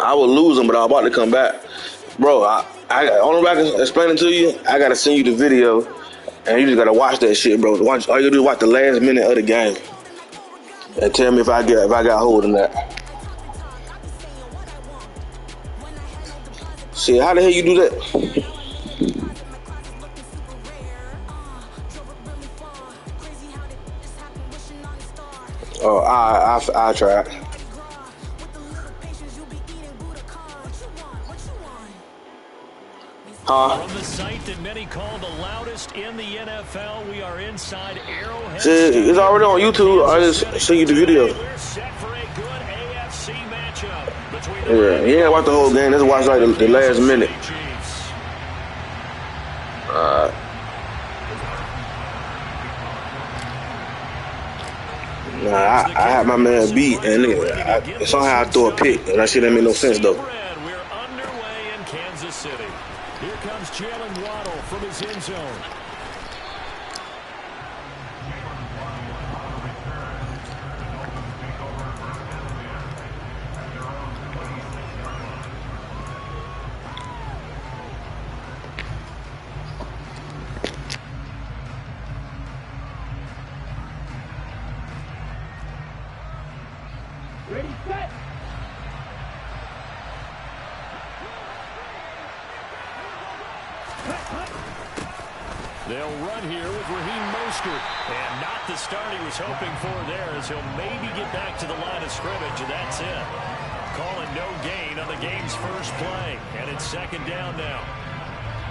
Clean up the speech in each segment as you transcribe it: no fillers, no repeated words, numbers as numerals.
I was losing, but I was about to come back. Bro, I only way I can explain it to you, I gotta send you the video, and you just gotta watch that shit, bro. All you do is watch the last minute of the game, and tell me if I got hold of that. Shit, how the hell you do that? Oh, I tried. From the site that many call the loudest in the NFL, we are inside Arrowhead. Shit, it's already on YouTube. I just send you the video. We're set for a good AFC matchup between Yeah, you ain't watch the whole game. Let's watch like the last minute. Nah, I had my man beat, and somehow I threw a pick, and that shit didn't make no sense though. We're underway in Kansas City. Here comes Jalen Waddle from his end zone. Ready, set. They'll run here with Raheem Mostert. And not the start he was hoping for there, as he'll maybe get back to the line of scrimmage, and that's it. Calling no gain on the game's first play. And it's second down now.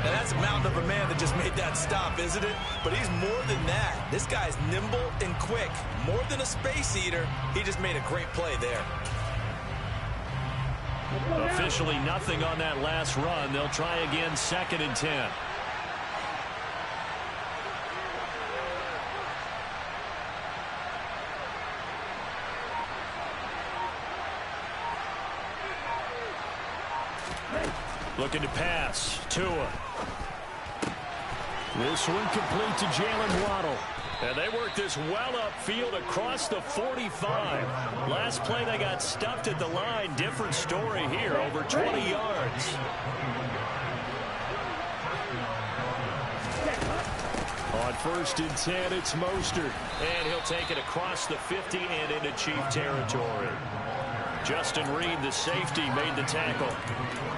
And that's a mountain of a man that just made that stop, isn't it? But he's more than that. This guy's nimble and quick. More than a space eater, he just made a great play there. Officially nothing on that last run. They'll try again, 2nd and 10. Looking to pass. Tua. This one complete to Jalen Waddle. And they work this well upfield across the 45. Last play they got stuffed at the line. Different story here, over 20 yards. On 1st and 10, it's Mostert. And he'll take it across the 50 and into Chief territory. Justin Reed, the safety, made the tackle.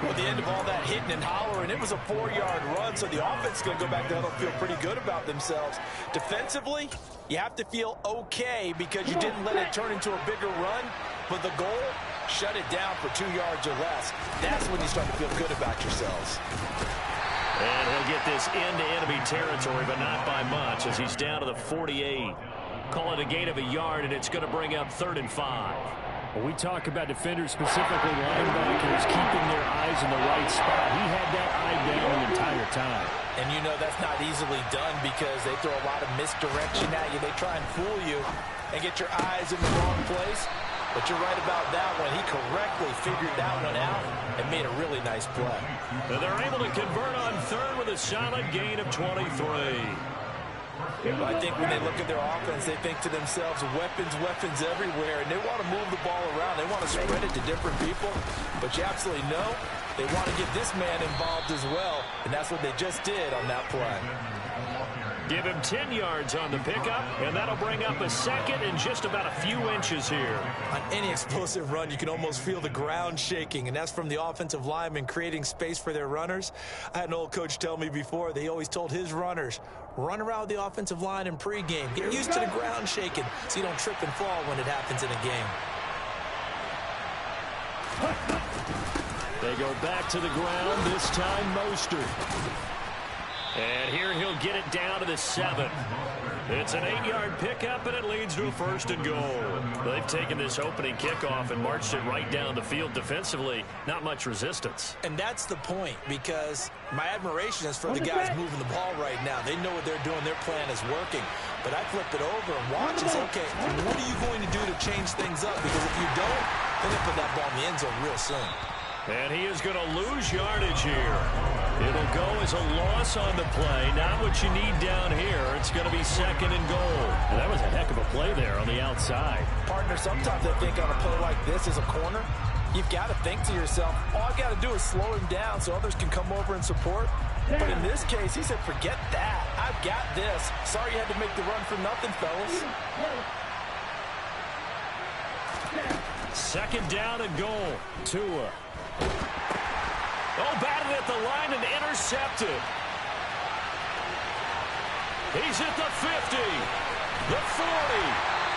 At the end of all that hitting and hollering, it was a 4-yard run, so the offense is going to go back there and feel pretty good about themselves. Defensively, you have to feel okay because you didn't let it turn into a bigger run. But the goal, shut it down for 2 yards or less. That's when you start to feel good about yourselves. And he'll get this into enemy territory, but not by much, as he's down to the 48. Call it a gain of a yard, and it's going to bring up 3rd and 5. When we talk about defenders, specifically linebackers, keeping their eyes in the right spot, he had that eye down the entire time. And you know that's not easily done because they throw a lot of misdirection at you. They try and fool you and get your eyes in the wrong place. But you're right about that one. He correctly figured that one out and made a really nice play. And they're able to convert on 3rd with a solid gain of 23. I think when they look at their offense, they think to themselves, weapons everywhere, and they want to move the ball around. They want to spread it to different people, but you absolutely know they want to get this man involved as well, and that's what they just did on that play. Give him 10 yards on the pickup, and that'll bring up a 2nd and just about a few inches here. On any explosive run, you can almost feel the ground shaking, and that's from the offensive linemen creating space for their runners. I had an old coach tell me before, they always told his runners, run around the offensive line in pregame. Get used to the ground shaking so you don't trip and fall when it happens in a game. They go back to the ground, this time Mostert. And here he'll get it down to the 7. It's an 8-yard pickup, and it leads to a 1st and goal. They've taken this opening kickoff and marched it right down the field defensively. Not much resistance. And that's the point, because my admiration is for the guys moving the ball right now. They know what they're doing. Their plan is working. But I flip it over and watch and say, okay, what are you going to do to change things up? Because if you don't, they're going to put that ball in the end zone real soon. And he is going to lose yardage here. It'll go as a loss on the play. Not what you need down here. It's going to be 2nd and goal. And that was a heck of a play there on the outside. Partner, sometimes I think on a play like this as a corner, You've got to think to yourself, all I've got to do is slow him down so others can come over and support. But in this case, he said, forget that. I've got this. Sorry you had to make the run for nothing, fellas. Second down and goal. Tua. Oh, batted at the line and intercepted. He's at the 50, the 40,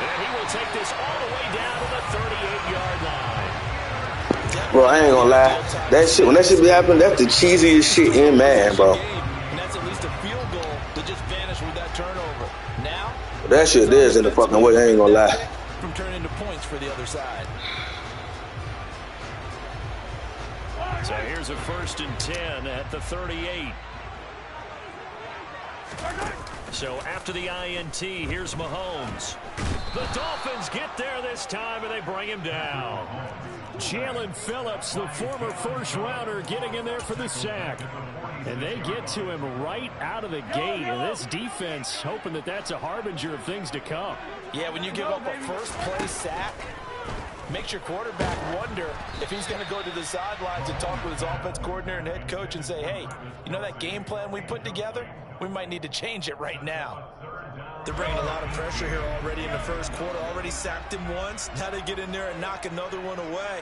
and he will take this all the way down to the 38-yard line. Bro, I ain't gonna lie. That shit, when that shit be happening, that's the cheesiest shit in man, bro. And that's at least a field goal that just vanished with that turnover. Now, that shit is in the fucking way, I ain't gonna lie. From turning into points for the other side. So here's a 1st and 10 at the 38. So after the INT, here's Mahomes. The Dolphins get there this time, and they bring him down. Jalen Phillips, the former first-rounder, getting in there for the sack. And they get to him right out of the gate. And this defense hoping that that's a harbinger of things to come. Yeah, when you give up a first-play sack, makes your quarterback wonder if he's going to go to the sidelines and talk with his offense coordinator and head coach and say, hey, you know that game plan we put together? We might need to change it right now. They're bringing a lot of pressure here already in the first quarter. Already sacked him once. Now they get in there and knock another one away.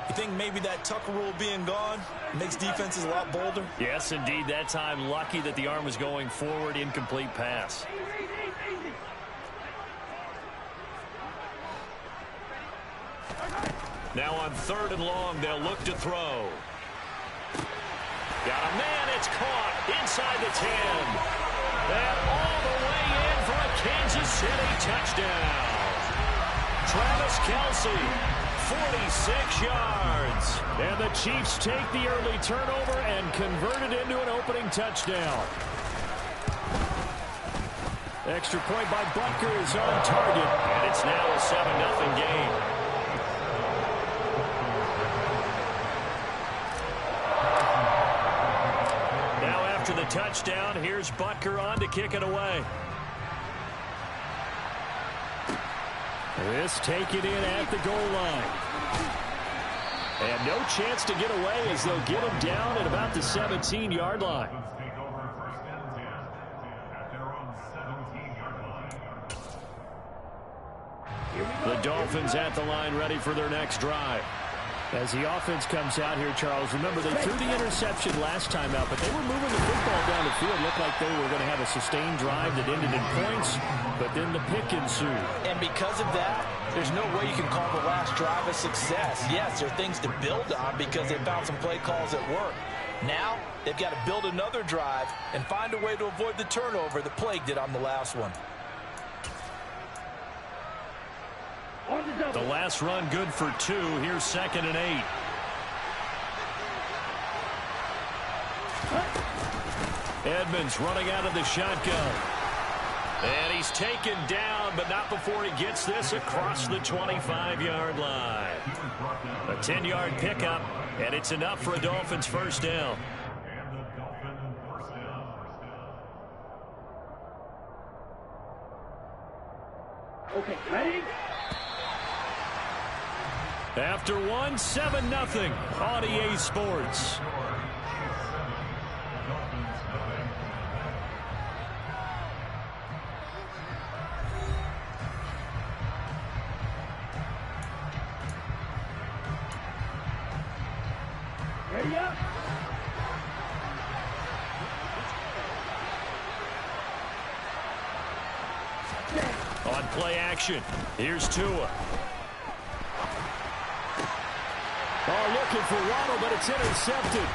You think maybe that Tucker rule being gone makes defenses a lot bolder? Yes, indeed. That time, lucky that the arm was going forward. Incomplete pass. Now on 3rd and long, they'll look to throw. Got a man, it's caught inside the 10. And all the way in for a Kansas City touchdown. Travis Kelce, 46 yards. And the Chiefs take the early turnover and convert it into an opening touchdown. Extra point by Butker is on target. And it's now a 7-0 game. After the touchdown, here's Butker on to kick it away. This taken in at the goal line. And no chance to get away as they'll get him down at about the 17-yard line. The Dolphins at the line ready for their next drive. As the offense comes out here, Charles, remember they threw the interception last time out, but they were moving the football down the field. Looked like they were going to have a sustained drive that ended in points, but then the pick ensued. And because of that, there's no way you can call the last drive a success. Yes, there are things to build on because they found some play calls that work. Now, they've got to build another drive and find a way to avoid the turnover that plagued it on the last one. The last run good for 2. Here's 2nd and 8. Edmonds running out of the shotgun. And he's taken down, but not before he gets this across the 25-yard line. A 10-yard pickup, and it's enough for a Dolphins first down. Okay, ready? After one, 7-0 on EA Sports. Ready up? On play action, here's Tua. Oh, looking for Waddle, but it's intercepted.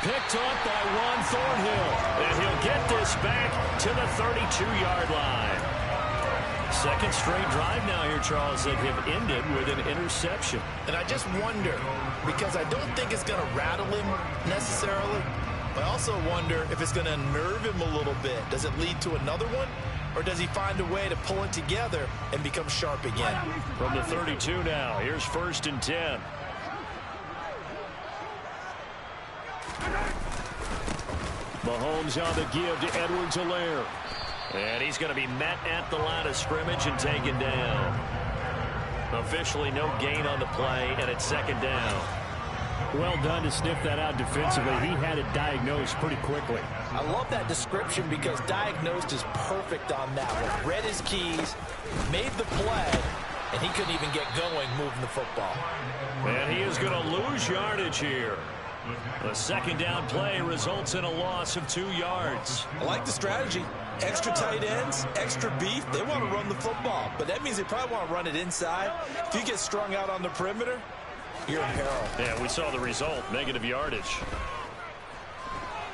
Picked off by Juan Thornhill. And he'll get this back to the 32-yard line. Second straight drive now here, Charles, that have ended with an interception. And I just wonder, because I don't think it's going to rattle him necessarily, but I also wonder if it's going to nerve him a little bit. Does it lead to another one? Or does he find a way to pull it together and become sharp again? From the 32 now, here's 1st and 10. Mahomes on the give to Edwards-Helaire. And he's going to be met at the line of scrimmage and taken down. A officially no gain on the play, and it's second down. Well done to sniff that out defensively. He had it diagnosed pretty quickly. I love that description because diagnosed is perfect on that one. Read his keys, made the play, and he couldn't even get going moving the football. And he is going to lose yardage here. The second down play results in a loss of 2 yards. I like the strategy. Extra tight ends, extra beef. They want to run the football, but that means they probably want to run it inside. If you get strung out on the perimeter, you're in peril. Yeah, we saw the result. Negative yardage.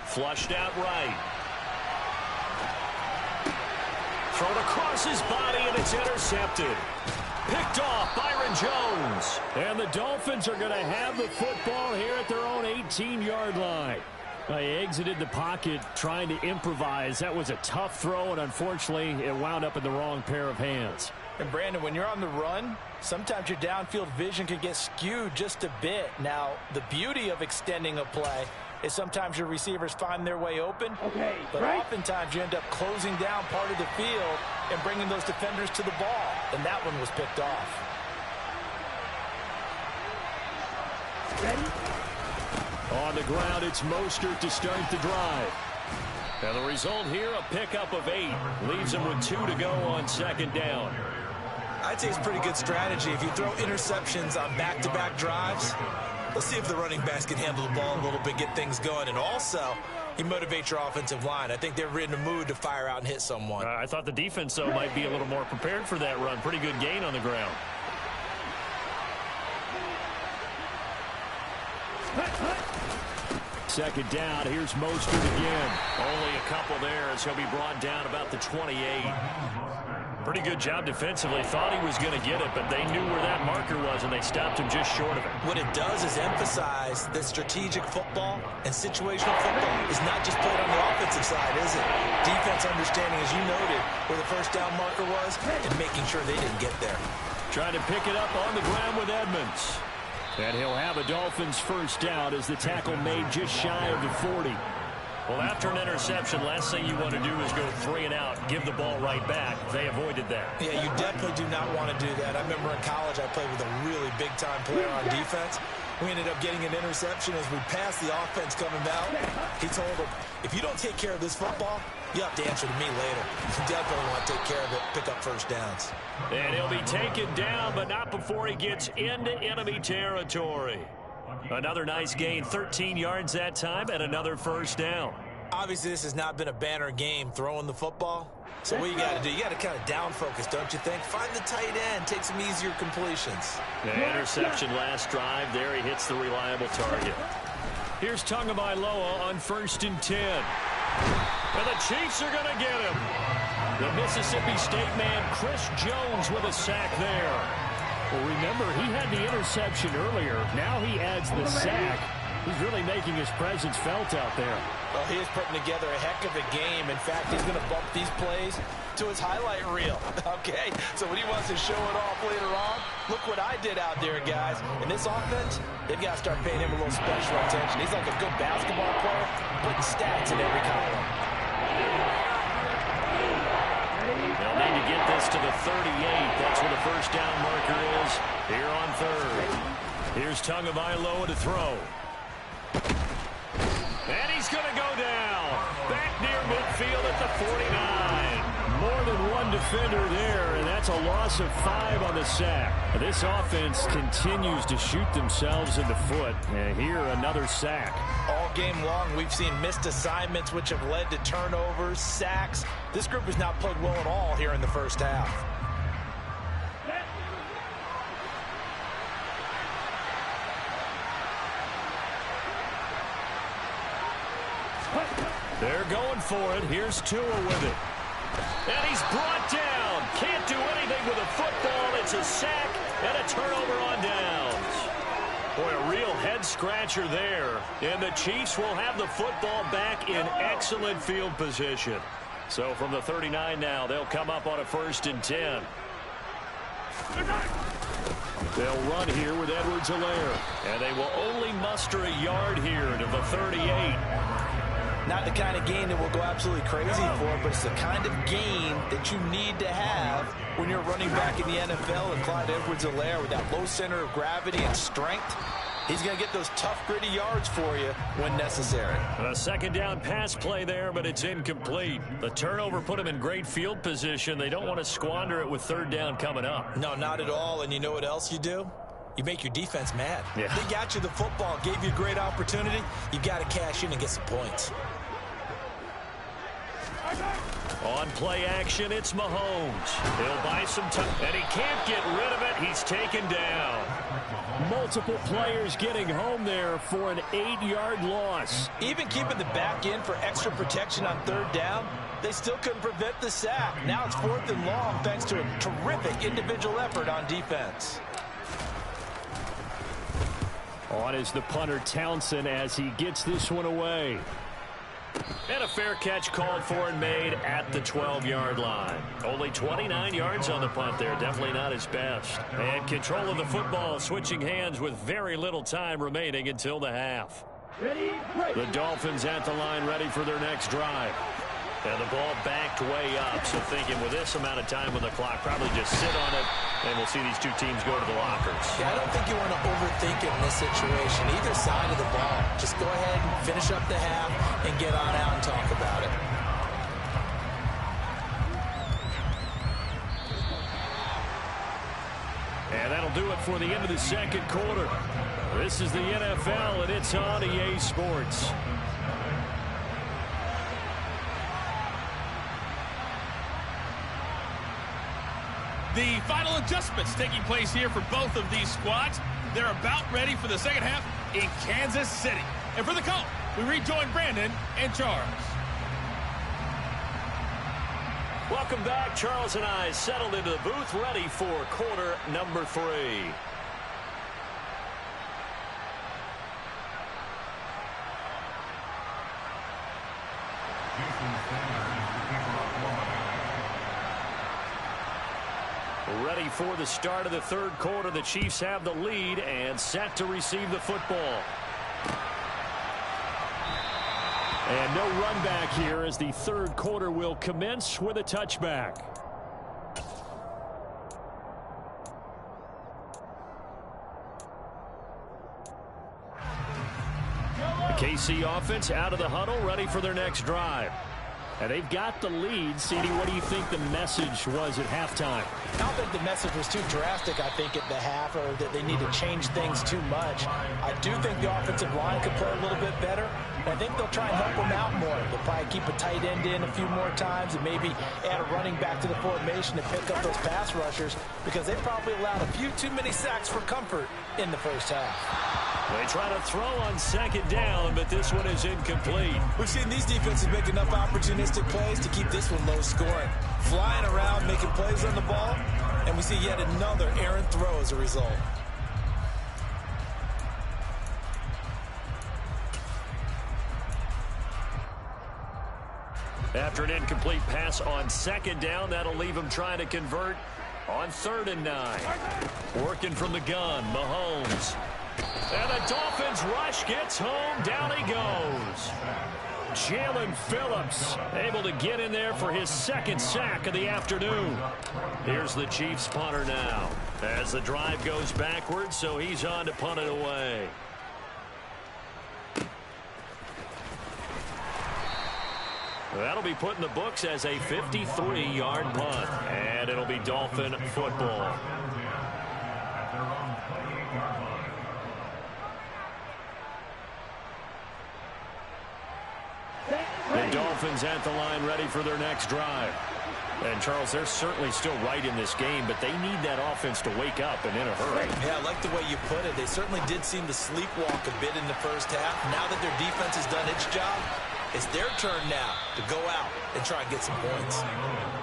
Flushed out right. Thrown across his body, and it's intercepted. Picked off Byron Jones. And the Dolphins are going to have the football here at their own 18-yard line. They exited the pocket trying to improvise. That was a tough throw, and unfortunately, it wound up in the wrong pair of hands. And Brandon, when you're on the run, sometimes your downfield vision can get skewed just a bit. Now, the beauty of extending a play is sometimes your receivers find their way open, but oftentimes you end up closing down part of the field and bringing those defenders to the ball, and that one was picked off. On the ground, it's Mostert to start the drive. And the result here, a pickup of 8. Leaves him with 2 to go on second down. I'd say it's pretty good strategy. If you throw interceptions on back-to-back drives, let's see if the running backs can handle the ball a little bit, get things going, and also you motivate your offensive line. I think they're in the mood to fire out and hit someone. I thought the defense, though, might be a little more prepared for that run. Pretty good gain on the ground. Second down, here's Mostert again. Only a couple there as he'll be brought down about the 28. Pretty good job defensively. Thought he was going to get it, but they knew where that marker was, and they stopped him just short of it. What it does is emphasize that strategic football and situational football is not just played on the offensive side, is it? Defense understanding, as you noted, where the first down marker was and making sure they didn't get there. Trying to pick it up on the ground with Edmonds. And he'll have a Dolphins first down as the tackle made just shy of the 40. Well, after an interception, last thing you want to do is go 3 and out, give the ball right back. They avoided that. Yeah, you definitely do not want to do that. I remember in college I played with a really big-time player on defense. We ended up getting an interception as we passed the offense coming out. He told him, if you don't take care of this football, you have to answer to me later. You definitely want to take care of it, pick up first downs. And he'll be taken down, but not before he gets into enemy territory. Another nice gain, 13 yards that time, and another first down. Obviously, this has not been a banner game throwing the football. So what you got to do, you got to kind of down focus, don't you think? Find the tight end, take some easier completions. The interception last drive. There he hits the reliable target. Here's Tagovailoa on 1st and 10. And the Chiefs are going to get him. The Mississippi State man, Chris Jones, with a sack there. Well, remember, he had the interception earlier. Now he adds the sack. He's really making his presence felt out there. Well, he is putting together a heck of a game. In fact, he's going to bump these plays to his highlight reel. Okay, so when he wants to show it off later on, look what I did out there, guys. In this offense, they've got to start paying him a little special attention. He's like a good basketball player, putting stats in every column. They'll need to get this to the 38. That's where the first down marker is here on 3rd. Here's Tagovailoa to throw. And he's going to go down. Back near midfield at the 49. More than one defender there, and that's a loss of 5 on the sack. This offense continues to shoot themselves in the foot. And here, another sack. All game long, we've seen missed assignments, which have led to turnovers, sacks. This group has not played well at all here in the first half. They're going for it. Here's Tua with it. And he's brought down. Can't do anything with a football. It's a sack and a turnover on downs. Boy, a real head-scratcher there. And the Chiefs will have the football back in excellent field position. So from the 39 now, they'll come up on a 1st and 10. They'll run here with Edwards-Helaire. And they will only muster a yard here to the 38. Not the kind of game that we'll go absolutely crazy for, but it's the kind of game that you need to have when you're running back in the NFL. And Clyde Edwards-Helaire, with that low center of gravity and strength, he's going to get those tough, gritty yards for you when necessary. A second down pass play there, but it's incomplete. The turnover put him in great field position. They don't want to squander it with third down coming up. No, not at all. And you know what else you do? You make your defense mad. Yeah. They got you the football, gave you a great opportunity. You got to cash in and get some points. On play action, it's Mahomes. He'll buy some time, and he can't get rid of it. He's taken down. Multiple players getting home there for an 8-yard loss. Even keeping the back in for extra protection on third down, they still couldn't prevent the sack. Now it's 4th and long thanks to a terrific individual effort on defense. On is the punter Townsend as he gets this one away. And a fair catch called for and made at the 12-yard line. Only 29 yards on the punt there. Definitely not his best. And control of the football, switching hands with very little time remaining until the half. The Dolphins at the line, ready for their next drive. And the ball backed way up, so thinking with this amount of time on the clock, probably just sit on it, and we'll see these two teams go to the lockers. Yeah, I don't think you want to overthink it in this situation, either side of the ball. Just go ahead and finish up the half and get on out and talk about it. And that'll do it for the end of the second quarter. This is the NFL, and it's on EA Sports. The final adjustments taking place here for both of these squads. They're about ready for the second half in Kansas City. And for the call, we rejoin Brandon and Charles. Welcome back. Charles and I settled into the booth, ready for quarter number 3. Ready for the start of the third quarter. The Chiefs have the lead and set to receive the football. And no run back here as the third quarter will commence with a touchback. The KC offense out of the huddle, ready for their next drive. And they've got the lead. CD, what do you think the message was at halftime? I don't think the message was too drastic, I think, at the half, or that they need to change things too much. I do think the offensive line could play a little bit better. I think they'll try and help them out more. They'll probably keep a tight end in a few more times and maybe add a running back to the formation to pick up those pass rushers, because they probably allowed a few too many sacks for comfort in the first half. They try to throw on second down, but this one is incomplete. We've seen these defenses make enough opportunistic plays to keep this one low scoring. Flying around, making plays on the ball, and we see yet another errant throw as a result. After an incomplete pass on second down, that'll leave him trying to convert on 3rd and 9. Working from the gun, Mahomes. And the Dolphins rush gets home. Down he goes. Jalen Phillips able to get in there for his second sack of the afternoon. Here's the Chiefs punter now as the drive goes backwards, so he's on to punt it away. That'll be put in the books as a 53-yard punt, and it'll be Dolphin football. The Dolphins at the line, ready for their next drive. And, Charles, they're certainly still right in this game, but they need that offense to wake up and in a hurry. Yeah, I like the way you put it. They certainly did seem to sleepwalk a bit in the first half. Now that their defense has done its job, it's their turn now to go out and try and get some points.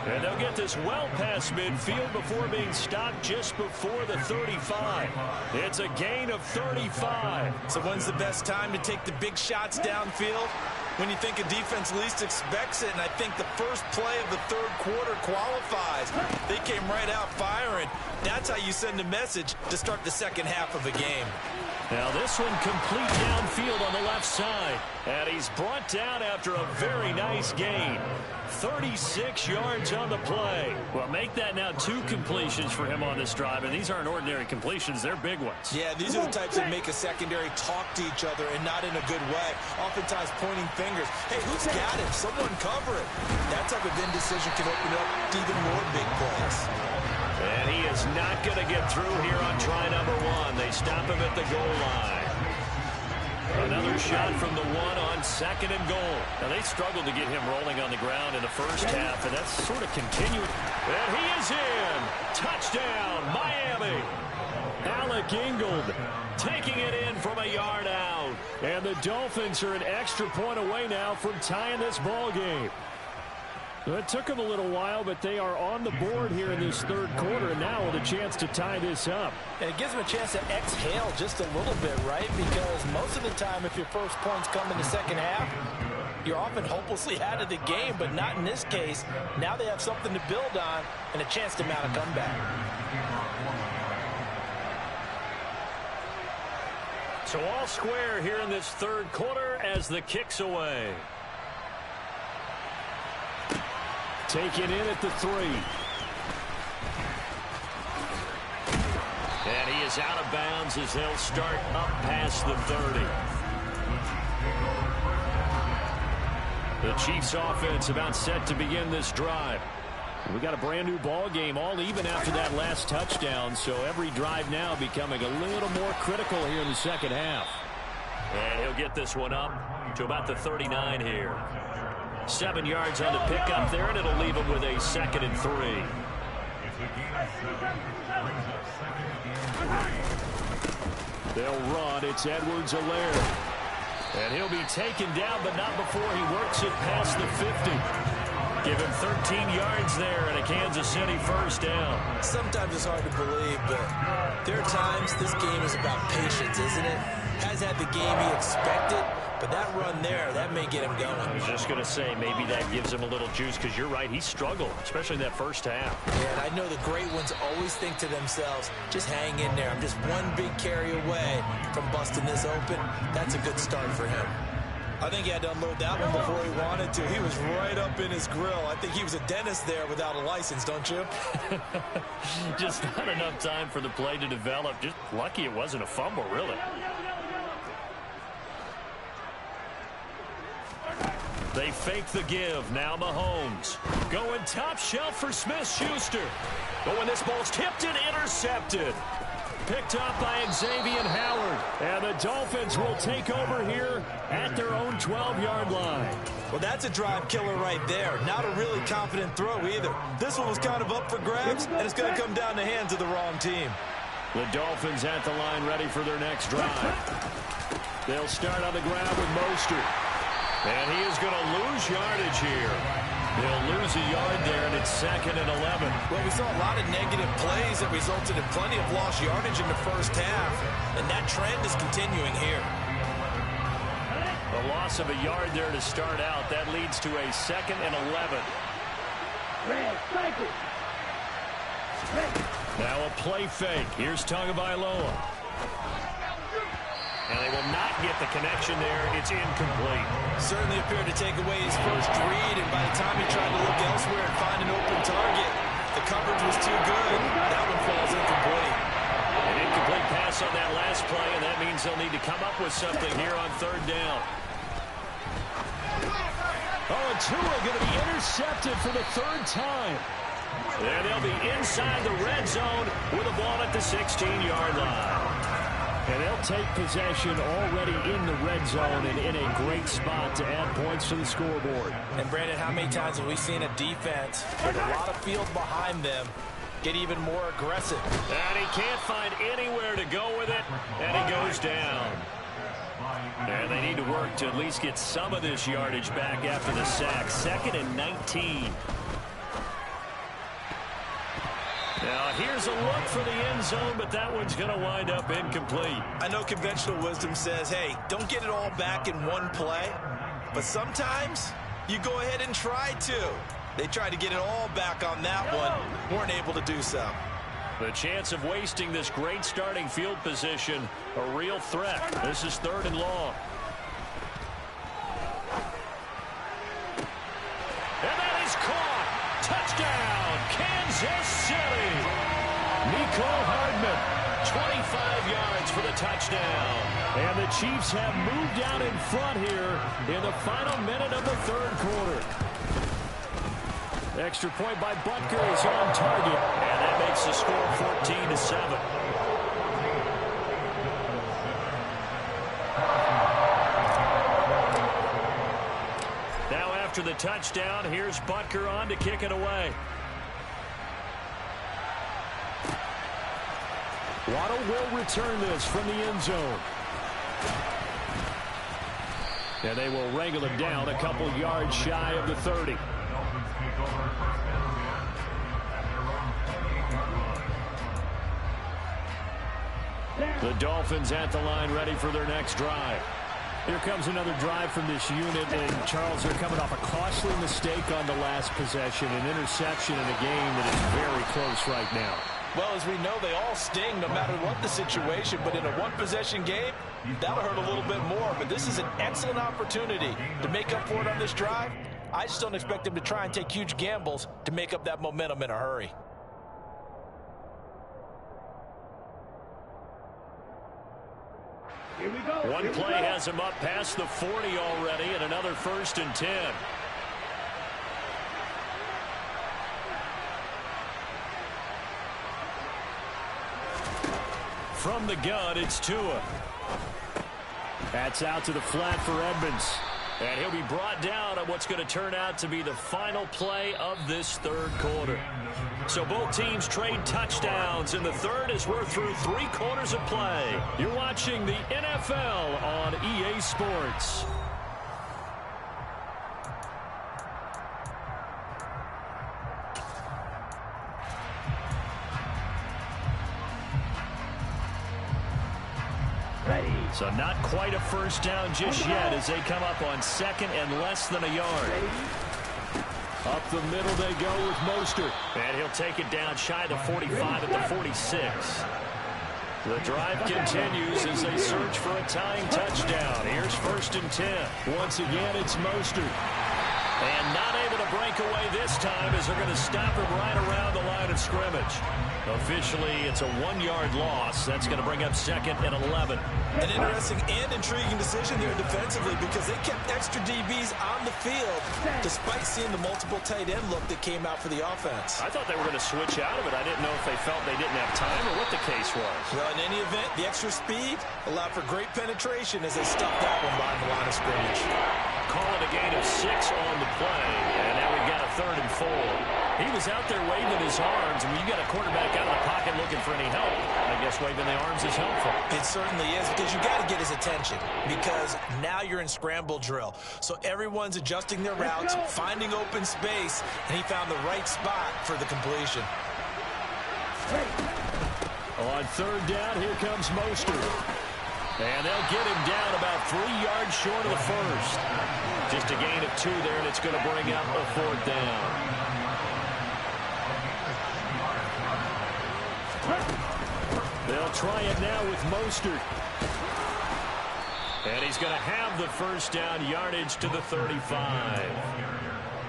And they'll get this well past midfield before being stopped just before the 35. It's a gain of 35. So when's the best time to take the big shots downfield? When you think a defense least expects it, and I think the first play of the third quarter qualifies. They came right out firing. That's how you send a message to start the second half of a game. Now this one complete downfield on the left side. And he's brought down after a very nice gain. 36 yards on the play. Well, make that now 2 completions for him on this drive. And these aren't ordinary completions. They're big ones. Yeah, these are the types that make a secondary talk to each other and not in a good way. Oftentimes pointing fingers. Hey, who's got him? Someone cover it. That type of indecision can open up even more big plays. And he is not going to get through here on try number 1. They stop him at the goal line. Another shot from the 1 on 2nd and goal. Now, they struggled to get him rolling on the ground in the first half, and that's sort of continued. And he is in. Touchdown, Miami. Alec Ingold taking it in from a yard out. And the Dolphins are an extra point away now from tying this ball game. It took them a little while, but they are on the board here in this third quarter, and now with a chance to tie this up. And it gives them a chance to exhale just a little bit, right? Because most of the time, if your first points come in the second half, you're often hopelessly out of the game, but not in this case. Now they have something to build on and a chance to mount a comeback. So all square here in this third quarter as the kick's away. Taken in at the 3. And he is out of bounds as they'll start up past the 30. The Chiefs offense about set to begin this drive. We got a brand new ball game, all even after that last touchdown, so every drive now becoming a little more critical here in the second half. And he'll get this one up to about the 39 here. 7 yards on the pickup there, and it'll leave him with a 2nd and 3. They'll run. It's Edwards-Helaire. And he'll be taken down, but not before he works it past the 50. Give him 13 yards there and a Kansas City first down. Sometimes it's hard to believe, but there are times this game is about patience, isn't it? Has had the game he expected, but that run there, that may get him going. I was just going to say, maybe that gives him a little juice, because you're right, he struggled, especially in that first half. Yeah, and I know the great ones always think to themselves, just hang in there. I'm just one big carry away from busting this open. That's a good start for him. I think he had to unload that one before he wanted to. He was right up in his grill. I think he was a dentist there without a license, don't you? Just not enough time for the play to develop. Just lucky it wasn't a fumble, really. They fake the give. Now Mahomes going top shelf for Smith-Schuster. Oh, and this ball's tipped and intercepted. Picked up by Xavier Howard. And the Dolphins will take over here at their own 12-yard line. Well, that's a drive killer right there. Not a really confident throw either. This one was kind of up for grabs, and it's going to come down the hands of the wrong team. The Dolphins at the line ready for their next drive. They'll start on the ground with Mostert. And he is going to lose yardage here. They'll lose a yard there, and it's 2nd and 11. Well, we saw a lot of negative plays that resulted in plenty of lost yardage in the first half, and that trend is continuing here. A loss of a yard there to start out. That leads to a 2nd and 11. Now a play fake. Here's Tagovailoa. And they will not get the connection there. It's incomplete. Certainly appeared to take away his first read, and by the time he tried to look elsewhere and find an open target, the coverage was too good. That one falls incomplete. An incomplete pass on that last play, and that means they'll need to come up with something here on 3rd down. Oh, and Tua going to be intercepted for the 3rd time. And they'll be inside the red zone with a ball at the 16-yard line. And they'll take possession already in the red zone and in a great spot to add points to the scoreboard. And, Brandon, how many times have we seen a defense with a lot of field behind them get even more aggressive? And he can't find anywhere to go with it, and he goes down. And they need to work to at least get some of this yardage back after the sack. 2nd and 19. Now, here's a look for the end zone, but that one's going to wind up incomplete. I know conventional wisdom says, hey, don't get it all back in one play. But sometimes you go ahead and try to. They tried to get it all back on that one. Weren't able to do so. The chance of wasting this great starting field position, a real threat. This is 3rd and long. And that is caught. Touchdown, Kansas City. Mecole Hardman, 25 yards for the touchdown. And the Chiefs have moved out in front here in the final minute of the 3rd quarter. Extra point by Butker is on target, and that makes the score 14-7. Now after the touchdown, here's Butker on to kick it away. Waddle will return this from the end zone. And they will wrangle him down a couple yards shy of the 30. The Dolphins at the line ready for their next drive. Here comes another drive from this unit, and Charles, they're coming off a costly mistake on the last possession, an interception in a game that is very close right now. Well, as we know, they all sting no matter what the situation, but in a one-possession game, that'll hurt a little bit more. But this is an excellent opportunity to make up for it on this drive. I just don't expect them to try and take huge gambles to make up that momentum in a hurry. Here we go. One play has him up past the 40 already, and another 1st and 10. From the gun, it's Tua. That's out to the flat for Edmonds. And he'll be brought down on what's going to turn out to be the final play of this 3rd quarter. So both teams trade touchdowns in the 3rd as we're through 3 quarters of play. You're watching the NFL on EA Sports. So not quite a first down just yet as they come up on 2nd and less than a yard. Up the middle they go with Mostert. And he'll take it down shy of the 45 at the 46. The drive continues as they search for a tying touchdown. Here's 1st and 10. Once again, it's Mostert. And not able to break away this time as they're going to stop him right around the line of scrimmage. Officially, it's a 1-yard loss. That's going to bring up 2nd and 11. An interesting and intriguing decision there defensively because they kept extra DBs on the field despite seeing the multiple tight end look that came out for the offense. I thought they were going to switch out of it. I didn't know if they felt they didn't have time or what the case was. Well, in any event, the extra speed allowed for great penetration as they stuffed that one behind the line of scrimmage. Call it a gain of 6 on the play, and now we've got a 3rd and 4. He was out there waving his arms, and when you got a quarterback out of the pocket looking for any help, I guess waving the arms is helpful. It certainly is because you got to get his attention because now you're in scramble drill. So everyone's adjusting their routes, finding open space, and he found the right spot for the completion. On 3rd down, here comes Mostert. And they'll get him down about 3 yards short of the 1st. Just a gain of 2 there, and it's going to bring up a 4th down. They'll try it now with Mostert. And he's going to have the 1st down, yardage to the 35.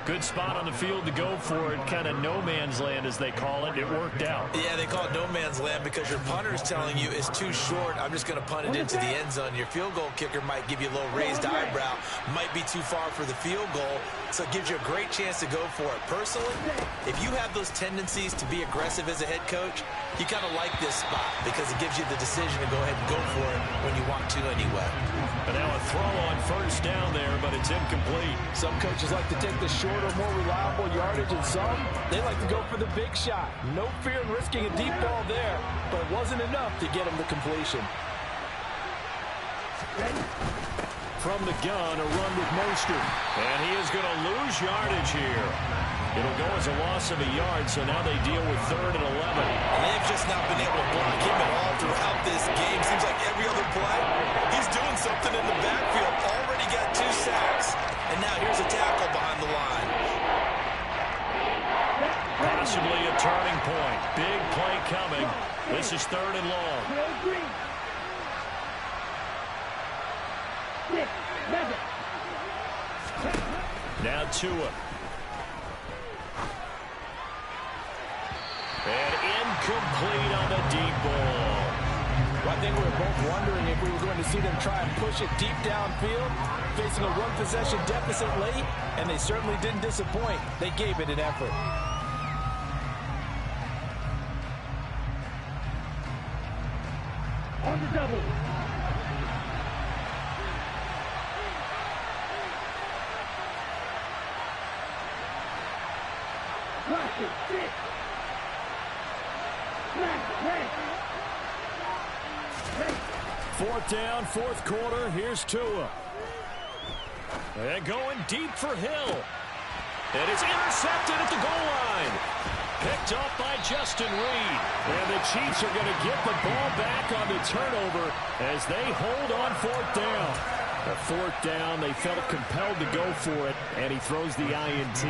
Good spot on the field to go for it. Kind of no man's land, as they call it. It worked out. Yeah, they call it no man's land because your punter is telling you it's too short. I'm just going to punt it into the end zone. Your field goal kicker might give you a little raised eyebrow. Might be too far for the field goal. So it gives you a great chance to go for it. Personally, if you have those tendencies to be aggressive as a head coach, you kind of like this spot because it gives you the decision to go ahead and go for it when you want to anyway. And now a throw on 1st down there, but it's incomplete. Some coaches like to take the shorter, more reliable yardage, and some, they like to go for the big shot. No fear in risking a deep ball there, but it wasn't enough to get him the completion. from the gun, a run with Mostert. And he is going to lose yardage here. It'll go as a loss of a yard, so now they deal with 3rd and 11. And they've just not been able to block him at all throughout this game. Seems like every other play, he's doing something in the backfield. Already got 2 sacks. And now here's a tackle behind the line. Possibly a turning point. Big play coming. This is 3rd and long. 6, 7. Now Tua. And incomplete on the deep ball. Well, I think we were both wondering if we were going to see them try and push it deep downfield, facing a 1-possession deficit late, and they certainly didn't disappoint. They gave it an effort. On the double. Flash it, 6. Flash, 4th down, 4th quarter. Here's Tua. And going deep for Hill. It is intercepted at the goal line. Picked up by Justin Reed. And the Chiefs are going to get the ball back on the turnover as they hold on 4th down. A 4th down, they felt compelled to go for it, and he throws the INT.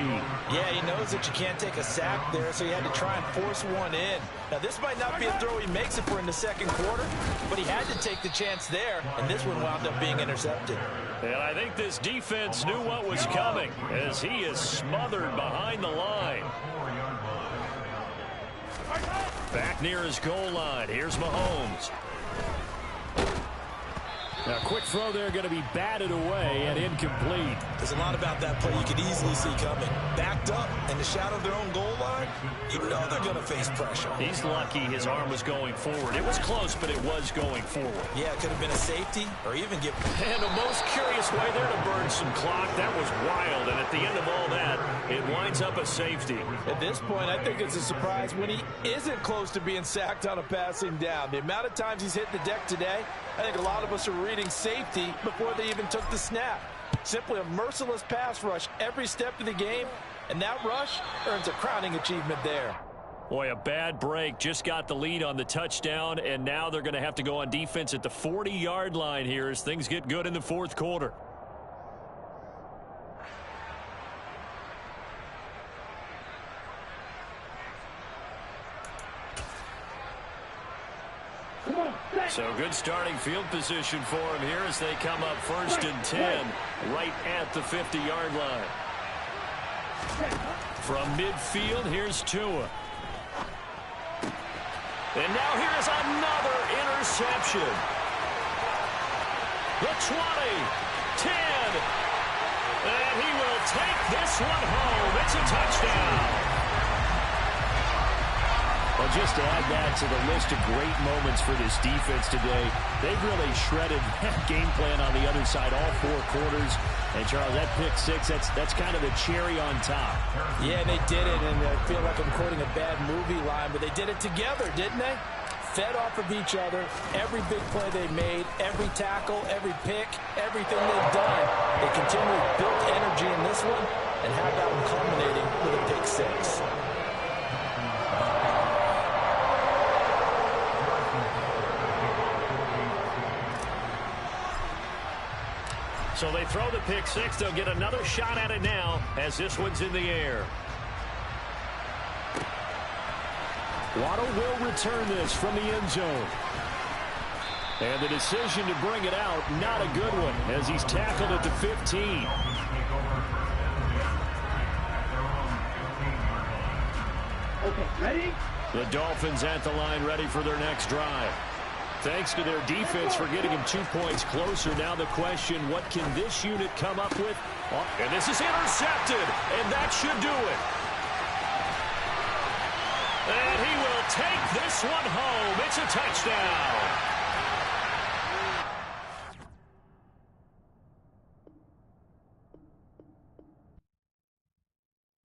Yeah, he knows that you can't take a sack there, so he had to try and force one in. Now, this might not be a throw he makes it for in the 2nd quarter, but he had to take the chance there, and this one wound up being intercepted. And I think this defense knew what was coming as he is smothered behind the line. Back near his goal line. Here's Mahomes. Now, quick throw there, going to be batted away and incomplete. There's a lot about that play you could easily see coming. Backed up in the shadow of their own goal line, you know they're going to face pressure. He's lucky his arm was going forward. It was close, but it was going forward. Yeah, it could have been a safety or even get... And the most curious way there to burn some clock. That was wild, and at the end of all that, it winds up a safety. At this point, I think it's a surprise when he isn't close to being sacked on a passing down. The amount of times he's hit the deck today, I think a lot of us are reading safety before they even took the snap. Simply a merciless pass rush every step of the game, and that rush earns a crowning achievement there. Boy, a bad break. Just got the lead on the touchdown, and now they're going to have to go on defense at the 40-yard line here as things get good in the 4th quarter. So good starting field position for him here as they come up 1st and 10 right at the 50-yard line. From midfield, here's Tua. And now here is another interception. The 20, 10, and he will take this one home. It's a touchdown. Well, just to add that to the list of great moments for this defense today, they've really shredded that game plan on the other side all 4 quarters. And, Charles, that pick 6, that's kind of the cherry on top. Yeah, they did it, and I feel like I'm quoting a bad movie line, but they did it together, didn't they? Fed off of each other, every big play they made, every tackle, every pick, everything they've done. They continually built energy in this one and had that one culminating with a pick 6. So they throw the pick 6. They'll get another shot at it now as this one's in the air. Waddle will return this from the end zone. And the decision to bring it out, not a good one, as he's tackled at the 15. Okay, ready? The Dolphins at the line, ready for their next drive. Thanks to their defense for getting him 2 points closer. Now the question, what can this unit come up with? Oh, and this is intercepted, and that should do it. And he will take this one home. It's a touchdown.